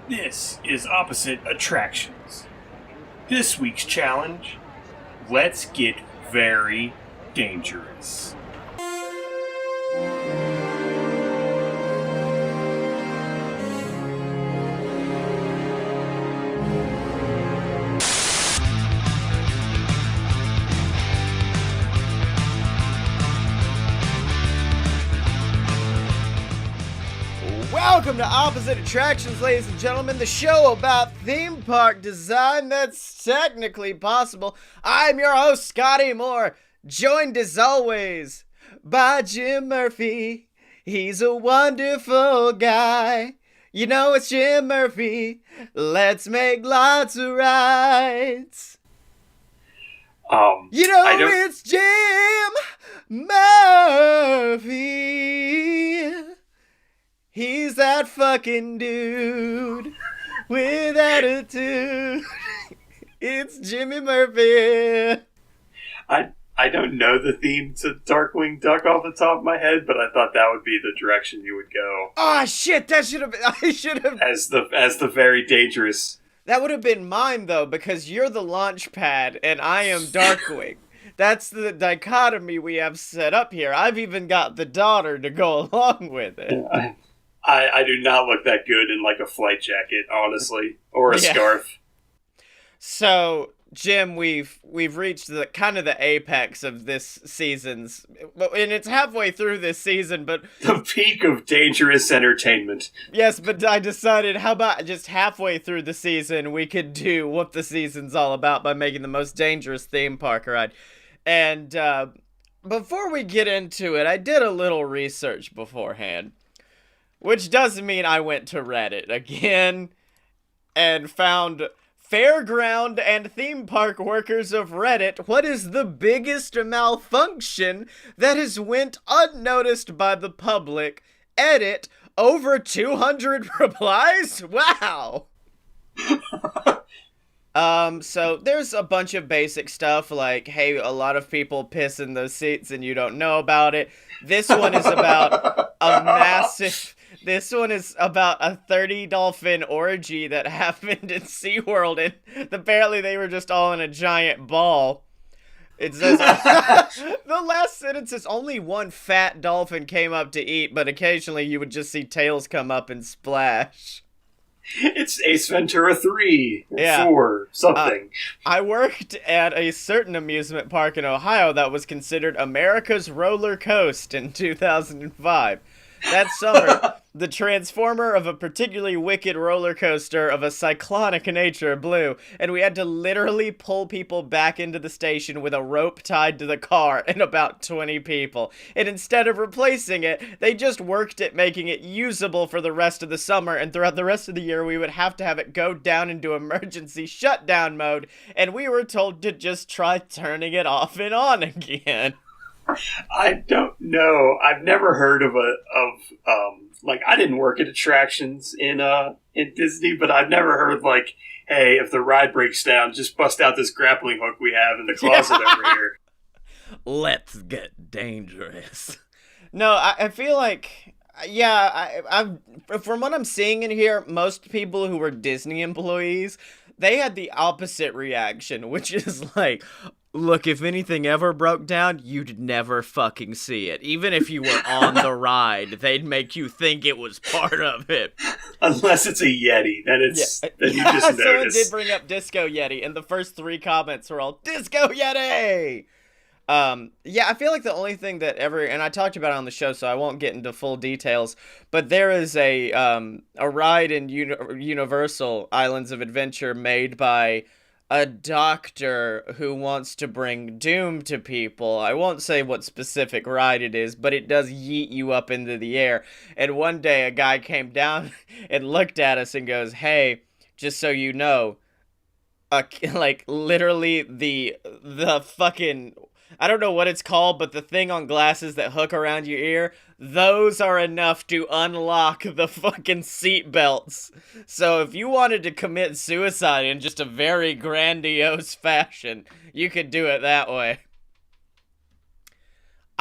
This is Opposite Attractions. This week's challenge: let's get very dangerous. Welcome to Opposite Attractions, ladies and gentlemen, the show about theme park design that's technically possible. I'm your host, Scottye Moore, joined as always by Jim Murphy. He's a wonderful guy. You know it's Jim Murphy. Let's make lots of rides. It's Jim Murphy. He's that fucking dude with attitude. It's Jimmy Murphy. I don't know the theme to Darkwing Duck off the top of my head, but I thought that would be the direction you would go. Oh shit, that should have been, I should have. As the very dangerous. That would have been mine though, because you're the launch pad and I am Darkwing. That's the dichotomy we have set up here. I've even got the daughter to go along with it. Yeah, I do not look that good in like a flight jacket, honestly, or a scarf. So, Jim, we've reached the kind of the apex of this season's, and it's halfway through this season, but the peak of dangerous entertainment. Yes, but I decided, how about just halfway through the season we could do what the season's all about by making the most dangerous theme park ride. And before we get into it, I did a little research beforehand. Which doesn't mean I went to Reddit again and found fairground and theme park workers of Reddit. What is the biggest malfunction that has went unnoticed by the public? Edit, over 200 replies? Wow. So there's a bunch of basic stuff like, hey, a lot of people piss in those seats and you don't know about it. This one is about This one is about a 30 dolphin orgy that happened in SeaWorld, and apparently they were just all in a giant ball. It says, the last sentence is only one fat dolphin came up to eat, but occasionally you would just see tails come up and splash. It's Ace Ventura 3, yeah. 4, something. I worked at a certain amusement park in Ohio that was considered America's roller coaster in 2005. That summer, the transformer of a particularly wicked roller coaster of a cyclonic nature blew, and we had to literally pull people back into the station with a rope tied to the car and about 20 people. And instead of replacing it, they just worked at making it usable for the rest of the summer, and throughout the rest of the year, we would have to have it go down into emergency shutdown mode, and we were told to just try turning it off and on again. I don't know. I've never heard of I didn't work at attractions in Disney, but I've never heard like, hey, if the ride breaks down, just bust out this grappling hook we have in the closet over here. Let's get dangerous. No, I feel like, I've from what I'm seeing in here, most people who were Disney employees, they had the opposite reaction, which is like, look, if anything ever broke down, you'd never fucking see it. Even if you were on the ride, they'd make you think it was part of it. Unless it's a Yeti, then you just notice. Someone did bring up Disco Yeti, and the first 3 comments were all, Disco Yeti! I feel like the only thing that and I talked about it on the show, so I won't get into full details, but there is a ride in Universal Islands of Adventure made by a doctor who wants to bring doom to people. I won't say what specific ride it is, but it does yeet you up into the air. And one day a guy came down and looked at us and goes, hey, just so you know, like literally the fucking, I don't know what it's called, but the thing on glasses that hook around your ear, those are enough to unlock the fucking seat belts. So if you wanted to commit suicide in just a very grandiose fashion, you could do it that way.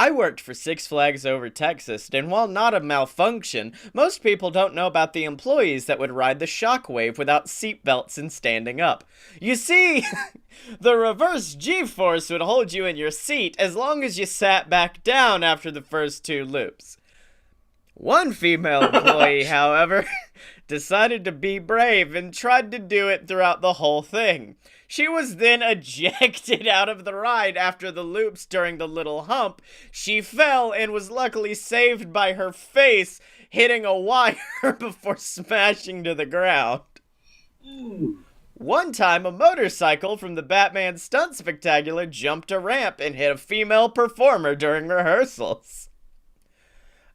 I worked for Six Flags Over Texas, and while not a malfunction, most people don't know about the employees that would ride the shockwave without seatbelts and standing up. You see, the reverse G-force would hold you in your seat as long as you sat back down after the first 2 loops. One female employee, however, decided to be brave and tried to do it throughout the whole thing. She was then ejected out of the ride after the loops during the little hump. She fell and was luckily saved by her face hitting a wire before smashing to the ground. One time, a motorcycle from the Batman Stunt Spectacular jumped a ramp and hit a female performer during rehearsals.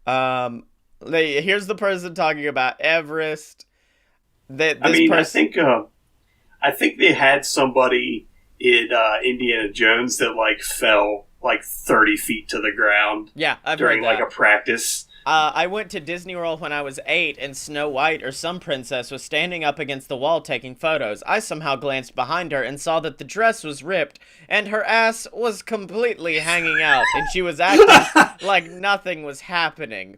Here's the person talking about Everest. I think they had somebody in Indiana Jones that fell 30 feet to the ground. Yeah, I've during heard that. A practice. I went to Disney World when I was 8, and Snow White or some princess was standing up against the wall taking photos. I somehow glanced behind her and saw that the dress was ripped and her ass was completely hanging out, and she was acting like nothing was happening.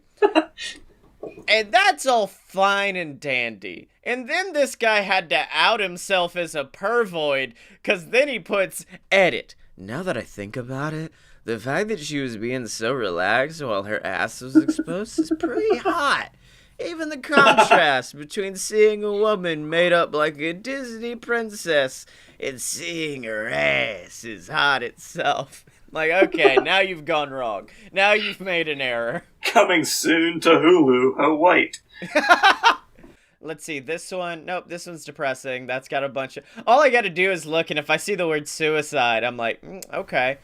And that's all fine and dandy. And then this guy had to out himself as a pervoid, because then he puts, edit. Now that I think about it, the fact that she was being so relaxed while her ass was exposed is pretty hot. Even the contrast between seeing a woman made up like a Disney princess and seeing her ass is hot itself. Okay, now you've gone wrong. Now you've made an error. Coming soon to Hulu, Oh White. Let's see, this one. Nope, this one's depressing. That's got a bunch of... All I gotta do is look, and if I see the word suicide, I'm like, okay.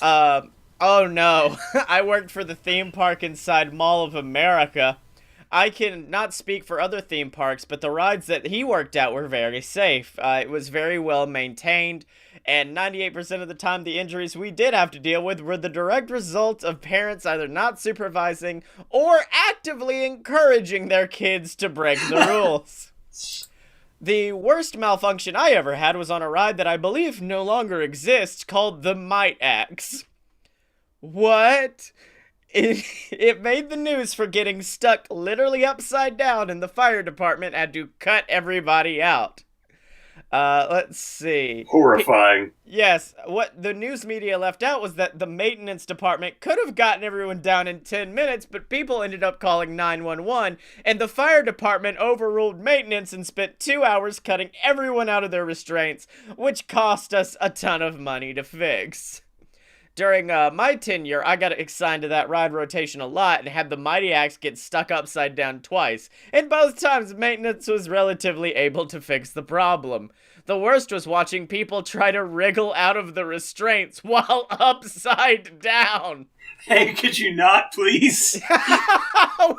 Oh no. I worked for the theme park inside Mall of America. I can not speak for other theme parks, but the rides that he worked at were very safe. It was very well maintained, and 98% of the time the injuries we did have to deal with were the direct result of parents either not supervising or actively encouraging their kids to break the rules. The worst malfunction I ever had was on a ride that I believe no longer exists called the Might Axe. What? It made the news for getting stuck literally upside down, and the fire department had to cut everybody out. Let's see. Horrifying. Yes, what the news media left out was that the maintenance department could have gotten everyone down in 10 minutes, but people ended up calling 911, and the fire department overruled maintenance and spent 2 hours cutting everyone out of their restraints, which cost us a ton of money to fix. During my tenure, I got assigned to that ride rotation a lot and had the Mighty Axe get stuck upside down twice, and both times maintenance was relatively able to fix the problem. The worst was watching people try to wriggle out of the restraints while upside down. Hey, could you not, please?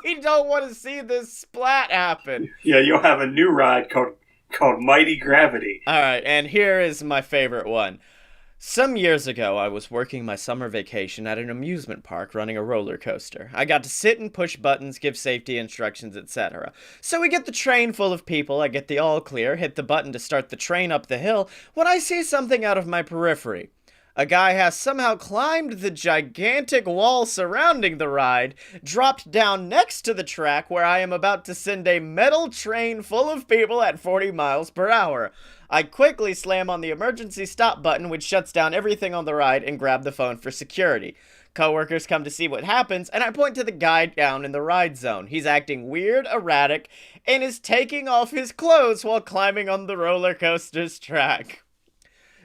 We don't want to see this splat happen. Yeah, you'll have a new ride called Mighty Gravity. Alright, and here is my favorite one. Some years ago, I was working my summer vacation at an amusement park running a roller coaster. I got to sit and push buttons, give safety instructions, etc. So we get the train full of people, I get the all clear, hit the button to start the train up the hill, when I see something out of my periphery. A guy has somehow climbed the gigantic wall surrounding the ride, dropped down next to the track where I am about to send a metal train full of people at 40 miles per hour. I quickly slam on the emergency stop button, which shuts down everything on the ride, and grab the phone for security. Coworkers come to see what happens, and I point to the guy down in the ride zone. He's acting weird, erratic, and is taking off his clothes while climbing on the roller coaster's track.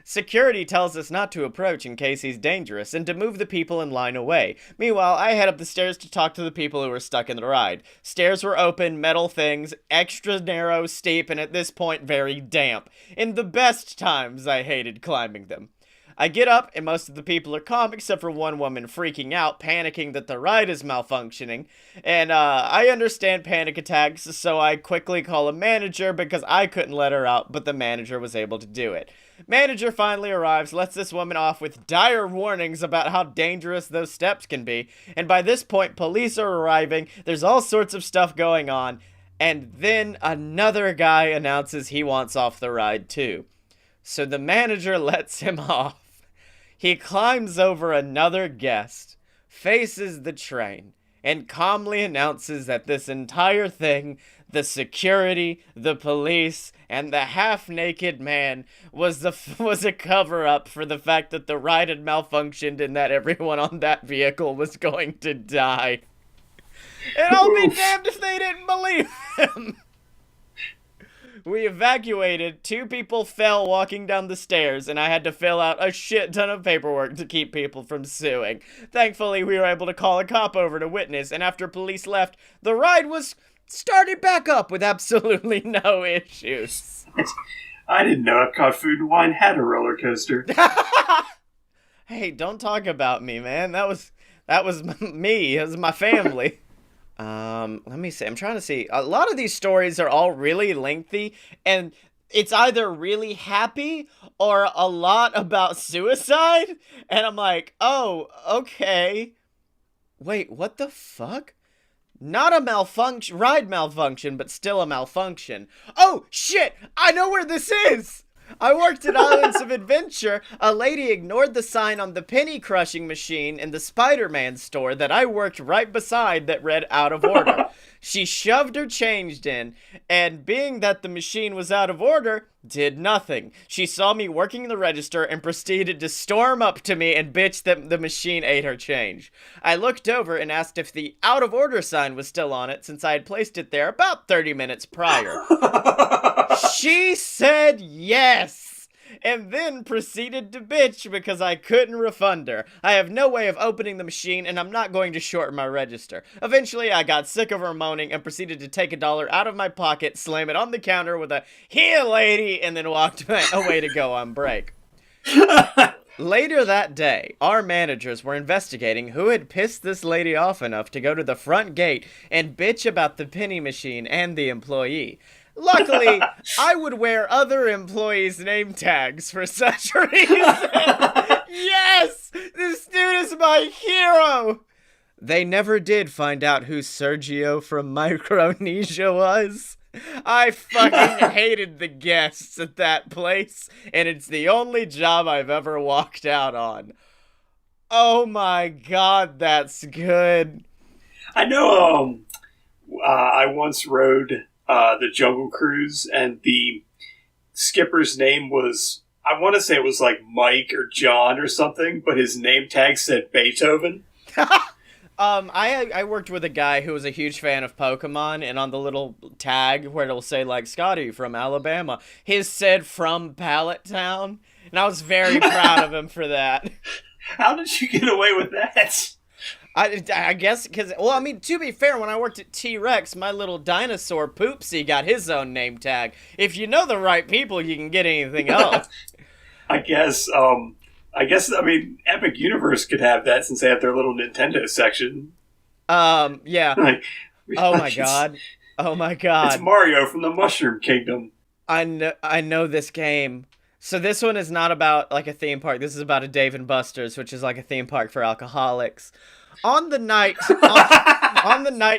Security tells us not to approach in case he's dangerous, and to move the people in line away. Meanwhile, I head up the stairs to talk to the people who were stuck in the ride. Stairs were open, metal things, extra narrow, steep, and at this point very damp. In the best times, I hated climbing them. I get up, and most of the people are calm, except for one woman freaking out, panicking that the ride is malfunctioning. And I understand panic attacks, so I quickly call a manager because I couldn't let her out, but the manager was able to do it. Manager finally arrives, lets this woman off with dire warnings about how dangerous those steps can be, and by this point, police are arriving, there's all sorts of stuff going on, and then another guy announces he wants off the ride too. So the manager lets him off. He climbs over another guest, faces the train and calmly announces that this entire thing, the security, the police, and the half-naked man was a cover-up for the fact that the ride had malfunctioned and that everyone on that vehicle was going to die. And I'll be damned if they didn't believe him. We evacuated, 2 people fell walking down the stairs, and I had to fill out a shit ton of paperwork to keep people from suing. Thankfully, we were able to call a cop over to witness, and after police left, the ride was started back up with absolutely no issues. I didn't know Epcot Food and Wine had a roller coaster. Hey, don't talk about me, man. That was me. It was my family. Let me see. I'm trying to see. A lot of these stories are all really lengthy, and it's either really happy or a lot about suicide. And I'm like, oh, okay. Wait, what the fuck? Not a ride malfunction, but still a malfunction. Oh, shit! I know where this is! I worked at Islands of Adventure. A lady ignored the sign on the penny crushing machine in the Spider-Man store that I worked right beside that read out of order. She shoved her change in, and being that the machine was out of order, did nothing. She saw me working the register and proceeded to storm up to me and bitch that the machine ate her change. I looked over and asked if the out of order sign was still on it since I had placed it there about 30 minutes prior. She said yes, and then proceeded to bitch because I couldn't refund her. I have no way of opening the machine, and I'm not going to shorten my register. Eventually, I got sick of her moaning and proceeded to take $1 out of my pocket, slam it on the counter with a "Here, lady," and then walked away to go on break. Later that day, our managers were investigating who had pissed this lady off enough to go to the front gate and bitch about the penny machine and the employee. Luckily, I would wear other employees' name tags for such reason. Yes! This dude is my hero! They never did find out who Sergio from Micronesia was. I fucking hated the guests at that place, and it's the only job I've ever walked out on. Oh my god, that's good. I know, I once rode the Jungle Cruise, and the skipper's name was, I want to say it was like Mike or John or something, but his name tag said Beethoven. I worked with a guy who was a huge fan of Pokemon, and on the little tag where it'll say, like, Scottye from Alabama, his said from Pallet Town, and I was very proud of him for that. How did you get away with that? I guess because, well, I mean, to be fair, when I worked at T-Rex, my little dinosaur Poopsie got his own name tag. If you know the right people, you can get anything else. I guess, I mean, Epic Universe could have that since they have their little Nintendo section. Yeah. Like, oh my god. Oh my god. It's Mario from the Mushroom Kingdom. I know this game. So this one is not about, like, a theme park. This is about a Dave & Buster's, which is like a theme park for alcoholics. On the night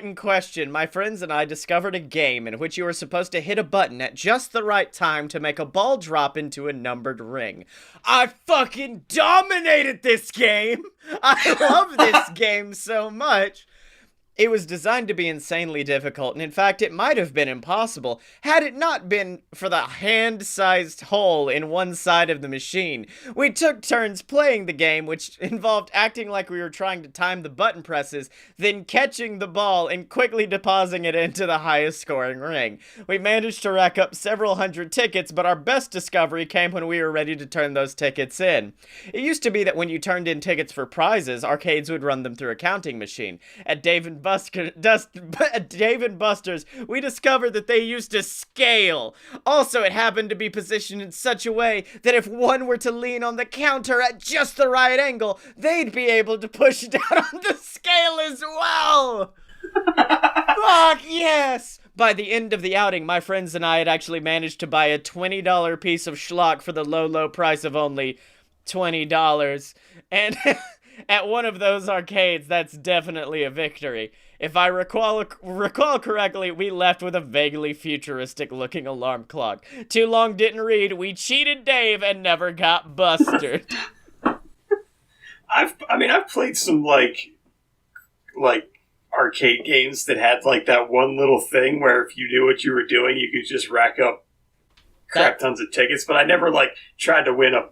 in question, my friends and I discovered a game in which you were supposed to hit a button at just the right time to make a ball drop into a numbered ring. I fucking dominated this game! I love this game so much! It was designed to be insanely difficult, and in fact, it might have been impossible had it not been for the hand-sized hole in one side of the machine. We took turns playing the game, which involved acting like we were trying to time the button presses, then catching the ball and quickly depositing it into the highest scoring ring. We managed to rack up several hundred tickets, but our best discovery came when we were ready to turn those tickets in. It used to be that when you turned in tickets for prizes, arcades would run them through a counting machine. At Dave & Buster's, we discovered that they used a scale. Also, it happened to be positioned in such a way that if one were to lean on the counter at just the right angle, they'd be able to push down on the scale as well. Fuck yes! By the end of the outing, my friends and I had actually managed to buy a $20 piece of schlock for the low price of only $20. And at one of those arcades, that's definitely a victory. If I recall correctly, we left with a vaguely futuristic-looking alarm clock. Too long didn't read, we cheated Dave and never got busted. I've played some, like, like arcade games that had like that one little thing where if you knew what you were doing, you could just rack up crap tons of tickets. But I never like tried to win a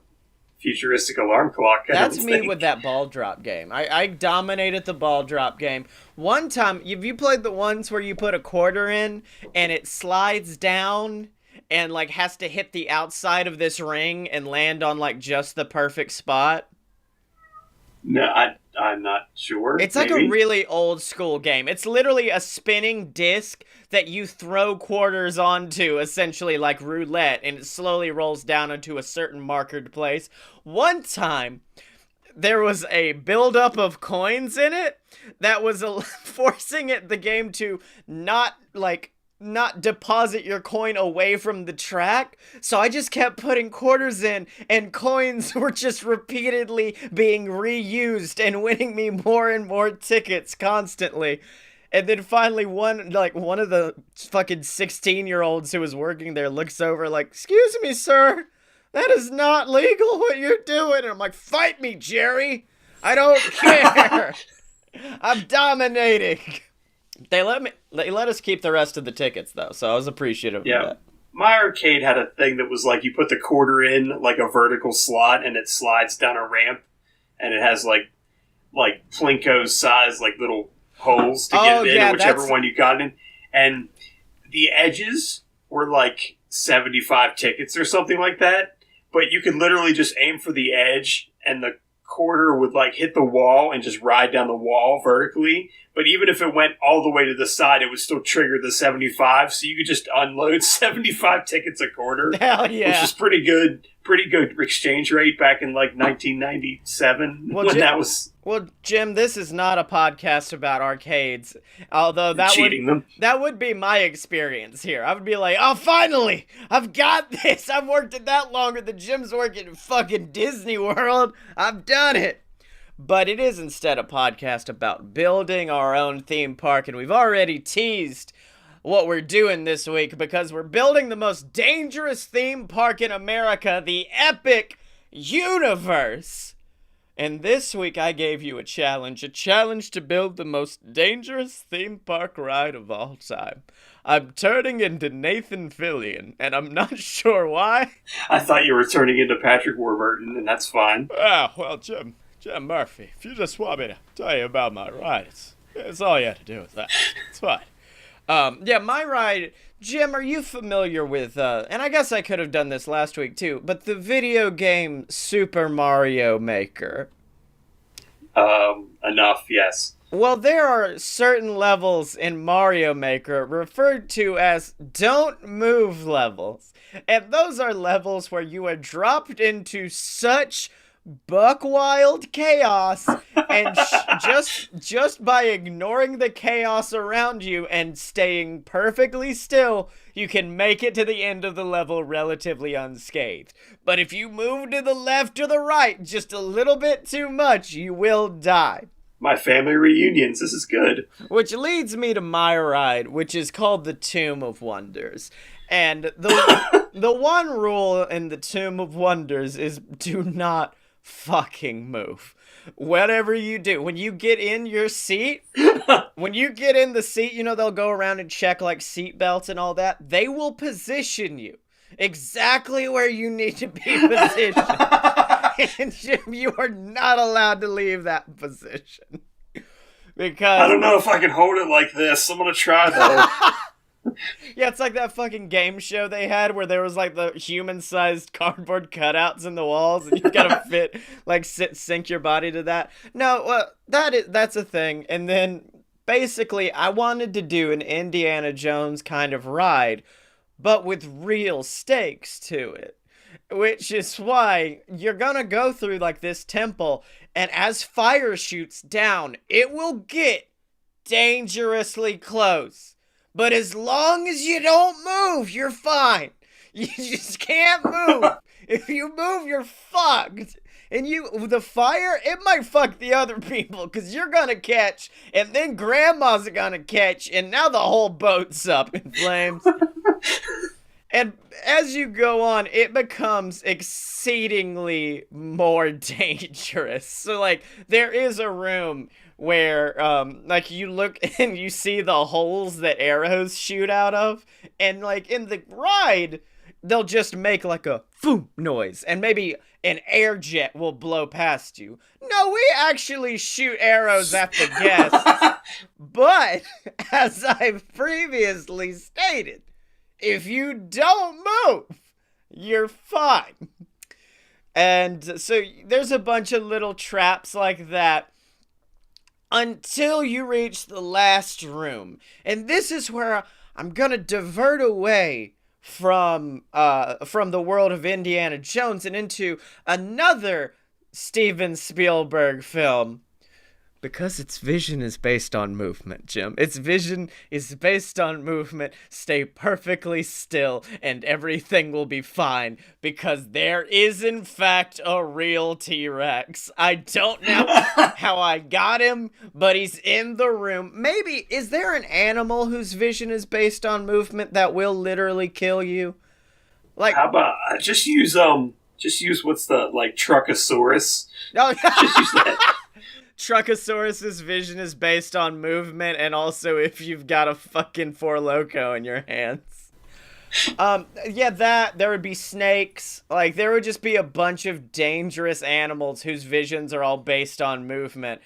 futuristic alarm clock. That's me with that ball drop game. I dominated the ball drop game. One time, have you played the ones where you put a quarter in and it slides down and like has to hit the outside of this ring and land on like just the perfect spot? No, I'm not sure. It's like a really old school game. It's literally a spinning disc that you throw quarters onto, essentially like roulette, and it slowly rolls down into a certain markered place. One time, there was a buildup of coins in it that was forcing the game to not deposit your coin away from the track. So I just kept putting quarters in, and coins were just repeatedly being reused and winning me more and more tickets constantly. And then finally one of the fucking 16-year-olds who was working there looks over like, "Excuse me, sir, that is not legal what you're doing." And I'm like, "Fight me, Jerry. I don't care. I'm dominating." They let us keep the rest of the tickets though, so I was appreciative of that. My arcade had a thing that was like you put the quarter in like a vertical slot and it slides down a ramp, and it has like Plinko's size like little holes to get it in, whichever one you got in. And the edges were like 75 tickets or something like that, but you could literally just aim for the edge and the quarter would like hit the wall and just ride down the wall vertically. But even if it went all the way to the side, it would still trigger the 75. So you could just unload 75 tickets a quarter. Hell yeah. Which is pretty good exchange rate back in like 1997 that was. Well, Jim, this is not a podcast about arcades. Although that would be my experience here. I would be like, "Oh, finally, I've got this. I've worked it that longer than Jim's working in fucking Disney World. I've done it." But it is instead a podcast about building our own theme park, and we've already teased what we're doing this week because we're building the most dangerous theme park in America, the Epic Universe. And this week I gave you a challenge to build the most dangerous theme park ride of all time. I'm turning into Nathan Fillion, and I'm not sure why. I thought you were turning into Patrick Warburton, and that's fine. Ah, well, Jim Murphy, if you just want me to tell you about my ride, it's all you have to do with that. It's fine. My ride, Jim, are you familiar with, and I guess I could have done this last week too, but the video game Super Mario Maker? Enough, yes. Well, there are certain levels in Mario Maker referred to as don't move levels. And those are levels where you are dropped into such buck wild chaos, and just by ignoring the chaos around you and staying perfectly still, you can make it to the end of the level relatively unscathed. But if you move to the left or the right just a little bit too much, you will die. My family reunions, this is good. Which leads me to my ride, which is called the Tomb of Wonders. And the one rule in the Tomb of Wonders is do not fucking move. Whatever you do, when you get in your seat, when you get in the seat, you know, they'll go around and check like seat belts and all that. They will position you exactly where you need to be positioned. And Jim, you are not allowed to leave that position. Because I don't know if I can hold it like this. I'm gonna try though. Yeah, it's like that fucking game show they had where there was like the human-sized cardboard cutouts in the walls, and you gotta fit, like, sync your body to that. No, well, that's a thing. And then basically, I wanted to do an Indiana Jones kind of ride, but with real stakes to it. Which is why you're gonna go through like this temple, and as fire shoots down, it will get dangerously close. But as long as you don't move, you're fine. You just can't move. If you move, you're fucked. And the fire, it might fuck the other people, because you're gonna catch, and then grandma's gonna catch, and now the whole boat's up in flames. And as you go on, it becomes exceedingly more dangerous. So, like, there is a room where, like, you look and you see the holes that arrows shoot out of. And, like, in the ride, they'll just make, like, a boom noise. And maybe an air jet will blow past you. No, we actually shoot arrows at the guests. But, as I've previously stated, if you don't move, you're fine. And so there's a bunch of little traps like that until you reach the last room. And this is where I'm going to divert away from the world of Indiana Jones and into another Steven Spielberg film. Because its vision is based on movement, Jim. Its vision is based on movement. Stay perfectly still and everything will be fine. Because there is, in fact, a real T-Rex. I don't know how I got him, but he's in the room. Maybe, is there an animal whose vision is based on movement that will literally kill you? Like, how about just use what's the, like, Truckosaurus? No, Just use that. Truckosaurus's vision is based on movement, and also if you've got a fucking Four Loko in your hands. There would be snakes. Like, there would just be a bunch of dangerous animals whose visions are all based on movement.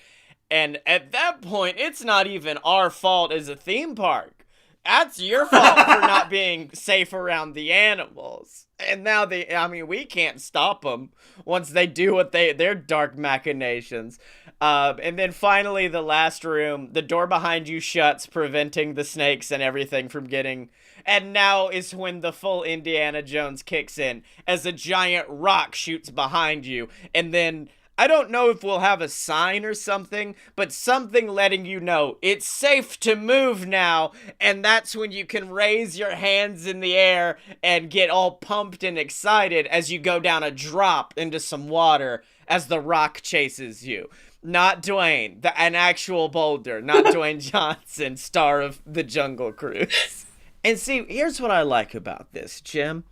And at that point, it's not even our fault as a theme park. That's your fault for not being safe around the animals. And now we can't stop them once they do their dark machinations. And then finally, the last room, the door behind you shuts, preventing the snakes and everything from getting... And now is when the full Indiana Jones kicks in, as a giant rock shoots behind you. And then, I don't know if we'll have a sign or something, but something letting you know it's safe to move now. And that's when you can raise your hands in the air and get all pumped and excited as you go down a drop into some water as the rock chases you. Not Dwayne, an actual boulder, not Dwayne Johnson, star of The Jungle Cruise. And see, here's what I like about this, Jim.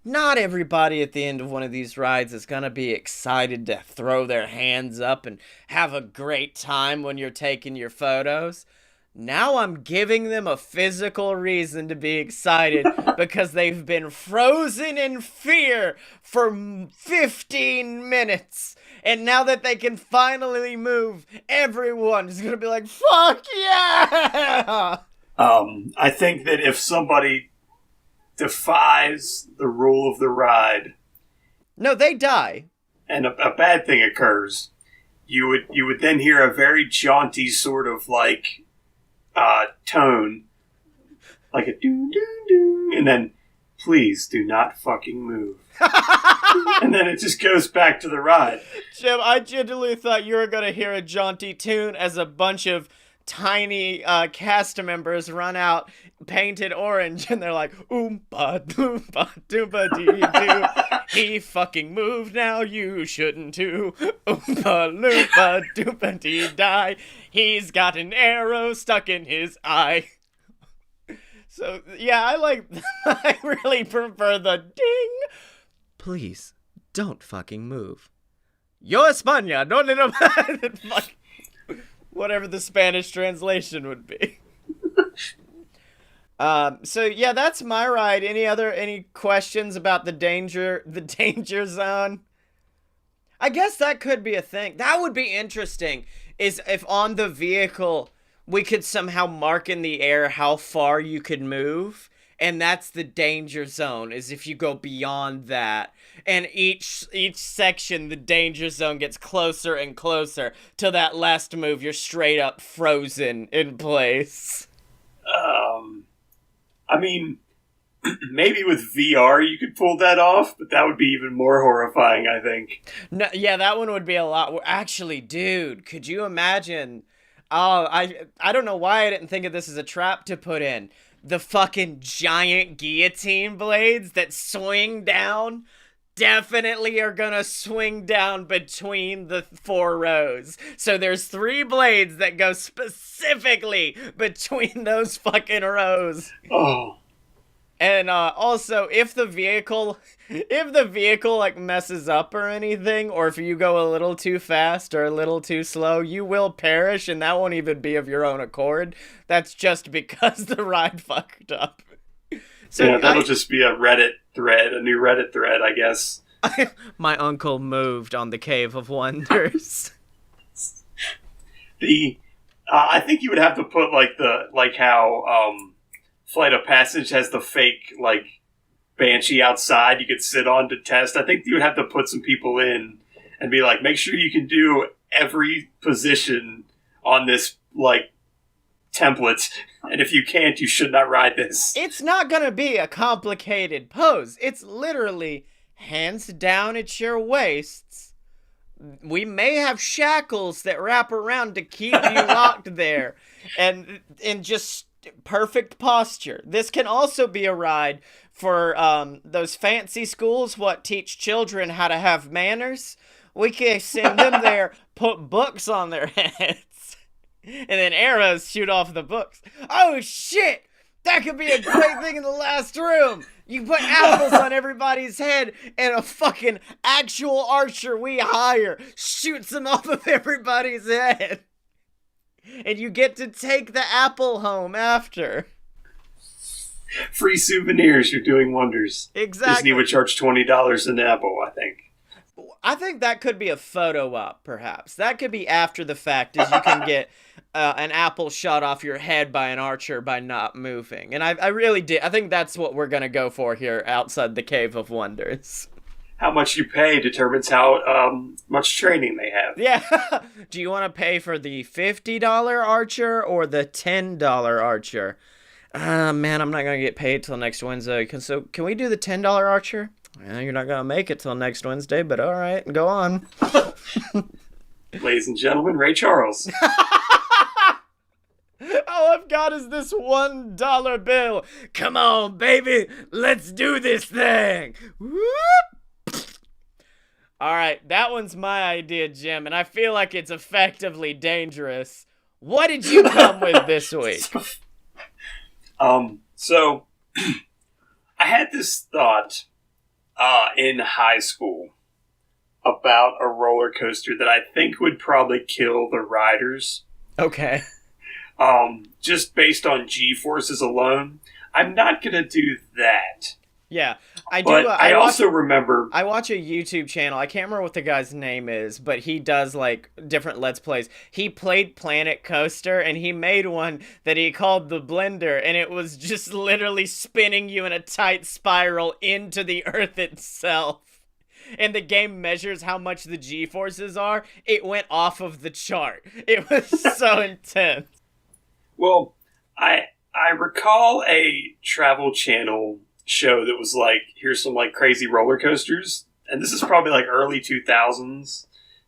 Not everybody at the end of one of these rides is going to be excited to throw their hands up and have a great time when you're taking your photos. Now I'm giving them a physical reason to be excited because they've been frozen in fear for 15 minutes. And now that they can finally move, everyone is going to be like, fuck yeah! I think that if somebody defies the rule of the ride... No, they die. And a bad thing occurs, you would then hear a very jaunty sort of, like, tone. Like a doo-doo-doo. And then, please do not fucking move. And then it just goes back to the ride. Jim, I genuinely thought you were going to hear a jaunty tune as a bunch of tiny cast members run out painted orange, and they're like, oompa doompa doompa dee doo. He fucking moved now, you shouldn't too. Oompa loompa doompa dee die. He's got an arrow stuck in his eye. So, yeah, I really prefer the ding. Please, don't fucking move. Yo España, no, no, no. Whatever the Spanish translation would be. So yeah, that's my ride. Any questions about the danger zone? I guess that could be a thing. That would be interesting, is if on the vehicle we could somehow mark in the air how far you could move. And that's the danger zone, is if you go beyond that. And each section, the danger zone gets closer and closer till that last move, you're straight up frozen in place. I mean, maybe with VR you could pull that off, but that would be even more horrifying, I think. No, yeah, that one would be a lot. Actually, dude, could you imagine? Oh, I don't know why I didn't think of this as a trap to put in. The fucking giant guillotine blades that swing down definitely are gonna swing down between the 4 rows. So there's 3 blades that go specifically between those fucking rows. Oh. And also, if the vehicle like messes up or anything, or if you go a little too fast or a little too slow, you will perish, and that won't even be of your own accord. That's just because the ride fucked up. So yeah, that'll just be a Reddit thread, a new Reddit thread, I guess. My uncle moved on the Cave of Wonders. I think you would have to put like how Flight of Passage has the fake like Banshee outside you could sit on to test. I think you would have to put some people in and be like, make sure you can do every position on this like template, and if you can't, you should not ride this. It's not gonna be a complicated pose. It's literally hands down at your waists. We may have shackles that wrap around to keep you locked there, and in just perfect posture. This can also be a ride for those fancy schools what teach children how to have manners. We can send them there, put books on their heads, and then arrows shoot off the books. Oh shit! That could be a great thing in the last room. You put apples on everybody's head, and a fucking actual archer we hire shoots them off of everybody's head. And you get to take the apple home after. Free souvenirs, you're doing wonders. Exactly. Disney would charge $20 an apple, I think. I think that could be a photo op, perhaps. That could be after the fact, as you can get an apple shot off your head by an archer by not moving. And I really did. I think that's what we're going to go for here outside the Cave of Wonders. How much you pay determines how much training they have. Yeah. Do you want to pay for the $50 archer or the $10 archer? Man, I'm not going to get paid till next Wednesday. So can we do the $10 archer? Well, you're not going to make it till next Wednesday, but all right, go on. Ladies and gentlemen, Ray Charles. All I've got is this $1 bill. Come on, baby. Let's do this thing. Whoop. All right, that one's my idea, Jim, and I feel like it's effectively dangerous. What did you come with this week? So I had this thought in high school about a roller coaster that I think would probably kill the riders. Okay. Just based on G-forces alone. I'm not going to do that. Yeah, I do. But I also remember... I watch a YouTube channel. I can't remember what the guy's name is, but he does, like, different Let's Plays. He played Planet Coaster, and he made one that he called the Blender, and it was just literally spinning you in a tight spiral into the Earth itself. And the game measures how much the G-forces are. It went off of the chart. It was so intense. Well, I recall a Travel Channel show that was like, here's some like crazy roller coasters, and this is probably like early 2000s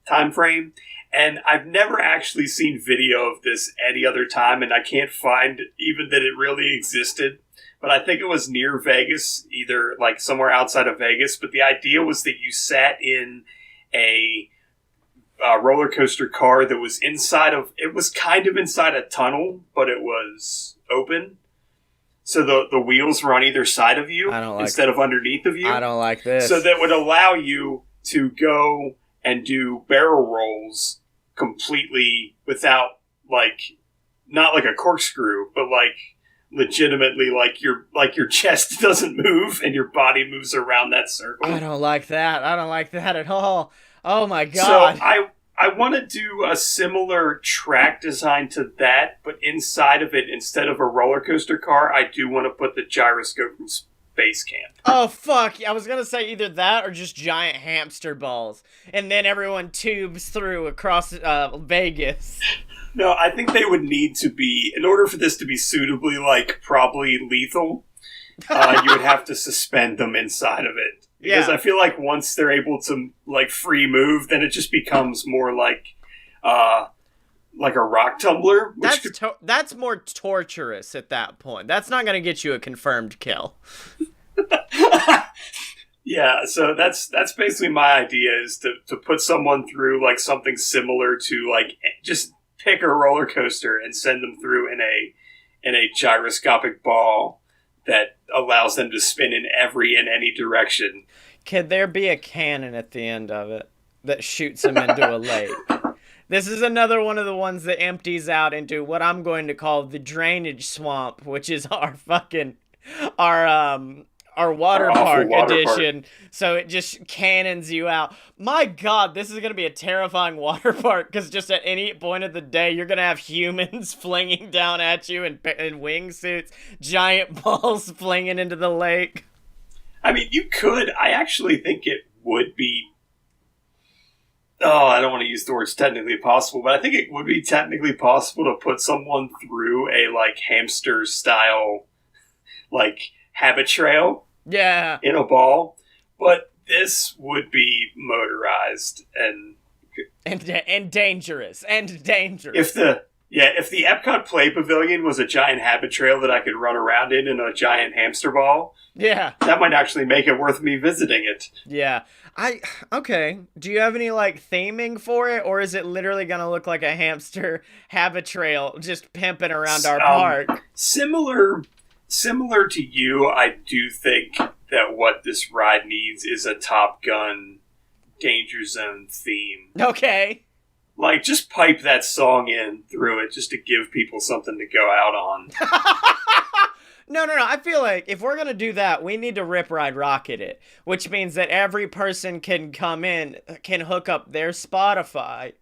time frame, and I've never actually seen video of this any other time, and I can't find even that it really existed, but I think it was near Vegas, either like somewhere outside of Vegas. But the idea was that you sat in a roller coaster car that was it was kind of inside a tunnel, but it was open. So the wheels were on either side of you instead of underneath of you. I don't like this. So that would allow you to go and do barrel rolls completely without, like, not like a corkscrew, but like legitimately like your chest doesn't move and your body moves around that circle. I don't like that. I don't like that at all. Oh my god. So I want to do a similar track design to that, but inside of it, instead of a roller coaster car, I do want to put the gyroscope from Space Camp. Oh, fuck. I was going to say either that or just giant hamster balls. And then everyone tubes through across Vegas. No, I think they would need to be, in order for this to be suitably, like, probably lethal, you would have to suspend them inside of it. Because I feel like once they're able to, like, free move, then it just becomes more like a rock tumbler. That's more torturous at that point. That's not going to get you a confirmed kill. Yeah, so that's basically my idea, is to put someone through, like, something similar to, like, just pick a roller coaster and send them through in a gyroscopic ball that allows them to spin in every and any direction. Could there be a cannon at the end of it that shoots them into a lake? This is another one of the ones that empties out into what I'm going to call the drainage swamp, which is our water park edition. So it just cannons you out. My God, this is going to be a terrifying water park because just at any point of the day, you're going to have humans flinging down at you in wingsuits, giant balls flinging into the lake. I mean, you could. I actually think it would be. Oh, I don't want to use the words technically possible, but I think it would be technically possible to put someone through a like hamster style, like habit trail. Yeah. In a ball, but this would be motorized and dangerous and dangerous. If the Epcot Play Pavilion was a giant habit trail that I could run around in a giant hamster ball, that might actually make it worth me visiting it. Yeah. Okay. Do you have any like theming for it, or is it literally gonna look like a hamster habit trail just pimping around our park? Similar to you, I do think that what this ride needs is a Top Gun Danger Zone theme. Okay. Like, just pipe that song in through it just to give people something to go out on. No. I feel like if we're going to do that, we need to Rip Ride Rocket it, which means that every person can come in, can hook up their Spotify,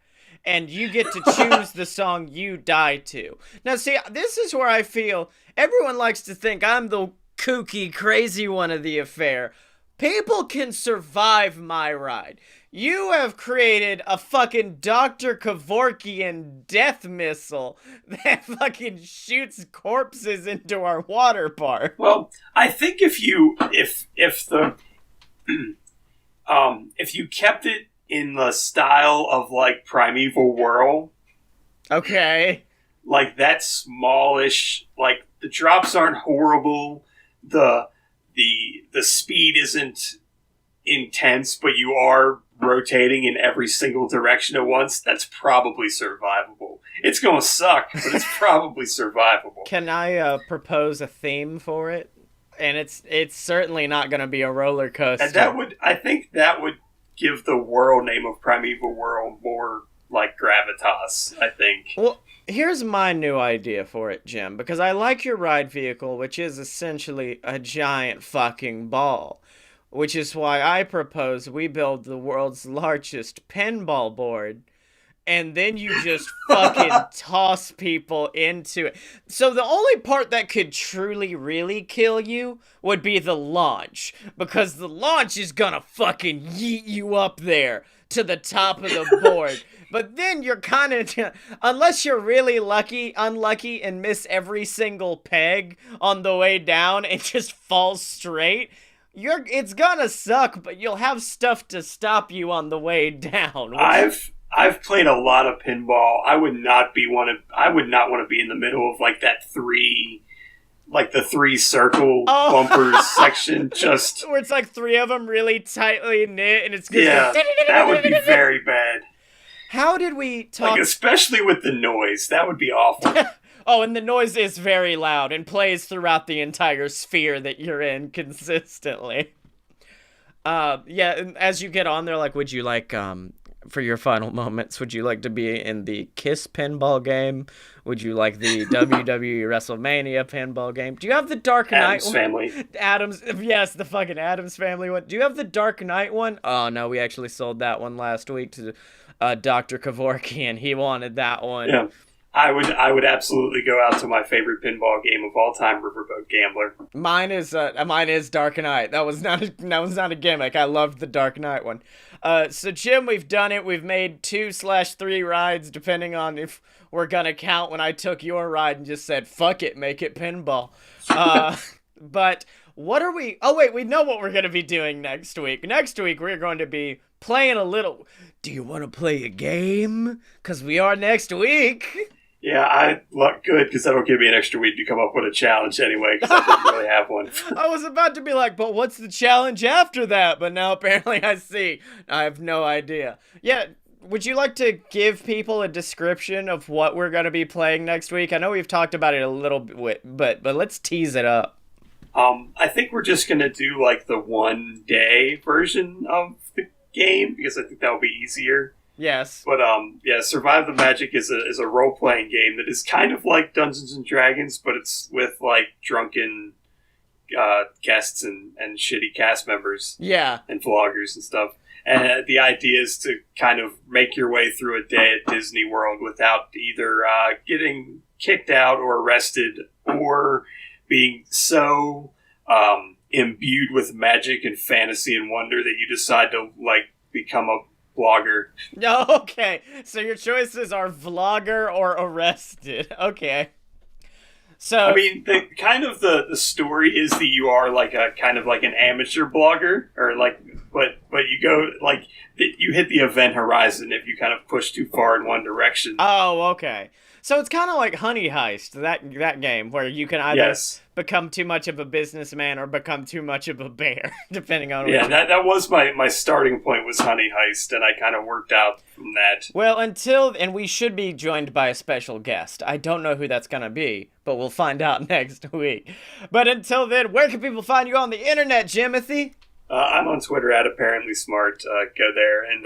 and you get to choose the song you die to. Now, see, this is where I feel everyone likes to think I'm the kooky, crazy one of the affair. People can survive my ride. You have created a fucking Dr. Kevorkian death missile that fucking shoots corpses into our water park. Well, I think if you kept it in the style of like Primeval Whirl, okay, like that smallish, like the drops aren't horrible, the speed isn't intense, but you are rotating in every single direction at once, that's probably survivable. It's going to suck, but it's probably survivable. Can I propose a theme for it? And it's certainly not going to be a roller coaster. And I think that would give the world name of Primeval Whirl more like gravitas, I think. Well, here's my new idea for it, Jim, because I like your ride vehicle, which is essentially a giant fucking ball. Which is why I propose we build the world's largest pinball board, and then you just fucking toss people into it. So the only part that could truly, really kill you would be the launch, because the launch is gonna fucking yeet you up there to the top of the board. But then you're kind of, unless you're really unlucky, and miss every single peg on the way down and just fall straight, it's gonna suck, but you'll have stuff to stop you on the way down. I've played a lot of pinball. I would not want to be in the middle of like the three circle bumpers section, just where it's like three of them really tightly knit, and it's that would be very bad. How did we talk? Like, especially with the noise, that would be awful. Oh, and the noise is very loud and plays throughout the entire sphere that you're in consistently. Yeah, and as you get on there, like, would you like, for your final moments, would you like to be in the Kiss pinball game? Would you like the WWE WrestleMania pinball game? Do you have the Dark Knight one? Family. Yes, the fucking Addams Family one. Do you have the Dark Knight one? Oh, no, we actually sold that one last week to Dr. Kevorkian. He wanted that one. Yeah. I would absolutely go out to my favorite pinball game of all time, Riverboat Gambler. Mine is Dark Knight. That was not a gimmick. I loved the Dark Knight one. So Jim, we've done it. We've made 2/3 rides, depending on if we're gonna count when I took your ride and just said fuck it, make it pinball. But what are we? Oh wait, we know what we're gonna be doing next week. Next week we're going to be playing a little. Do you want to play a game? 'Cause we are next week. Yeah, I look good because that'll give me an extra week to come up with a challenge anyway, because I didn't really have one. I was about to be like, but what's the challenge after that? But now apparently I see. I have no idea. Yeah, would you like to give people a description of what we're going to be playing next week? I know we've talked about it a little bit, but let's tease it up. I think we're just gonna do like the 1 day version of the game because I think that'll be easier. Yes. But yeah, Survive the Magic is a role playing game that is kind of like Dungeons and Dragons, but it's with like drunken guests and shitty cast members. Yeah. And vloggers and stuff. And the idea is to kind of make your way through a day at Disney World without either getting kicked out or arrested or being so imbued with magic and fantasy and wonder that you decide to like become a blogger. Okay, so your choices are vlogger or arrested. Okay. So I mean, the story is that you are like a kind of like an amateur blogger, or like, but you go like you hit the event horizon if you kind of push too far in one direction. Oh, okay. So it's kind of like Honey Heist, that game, where you can either become too much of a businessman or become too much of a bear, depending on Yeah, that was my starting point was Honey Heist, and I kind of worked out from that. Well, and we should be joined by a special guest. I don't know who that's going to be, but we'll find out next week. But until then, where can people find you on the internet, Jimothy? I'm on Twitter at ApparentlySmart. Go there, and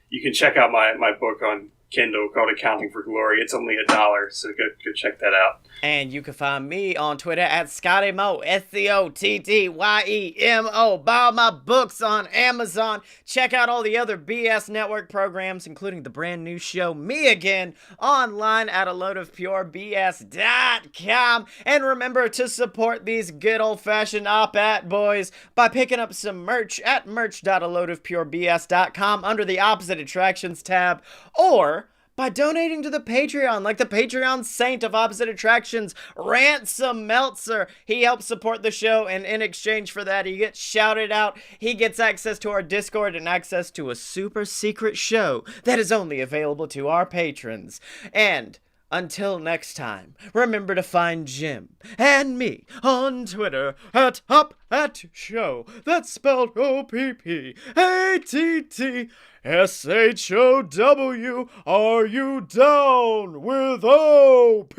you can check out my book on Kindle called Accounting for Glory. It's only $1, so go check that out. And you can find me on Twitter at ScottyMo, SCOTTYEMO. Buy all my books on Amazon. Check out all the other BS Network programs, including the brand new show, Me Again, online at aloadofpurebs.com. And remember to support these good old-fashioned op-at boys by picking up some merch at merch.aloadofpurebs.com under the Opposite Attractions tab, or by donating to the Patreon, like the Patreon saint of Opposite Attractions, Ransom Meltzer. He helps support the show, and in exchange for that, he gets shouted out. He gets access to our Discord and access to a super secret show that is only available to our patrons. And until next time, remember to find Jim and me on Twitter at HopAtShow. That's spelled OPPATTSHOW. Are you down with OPP?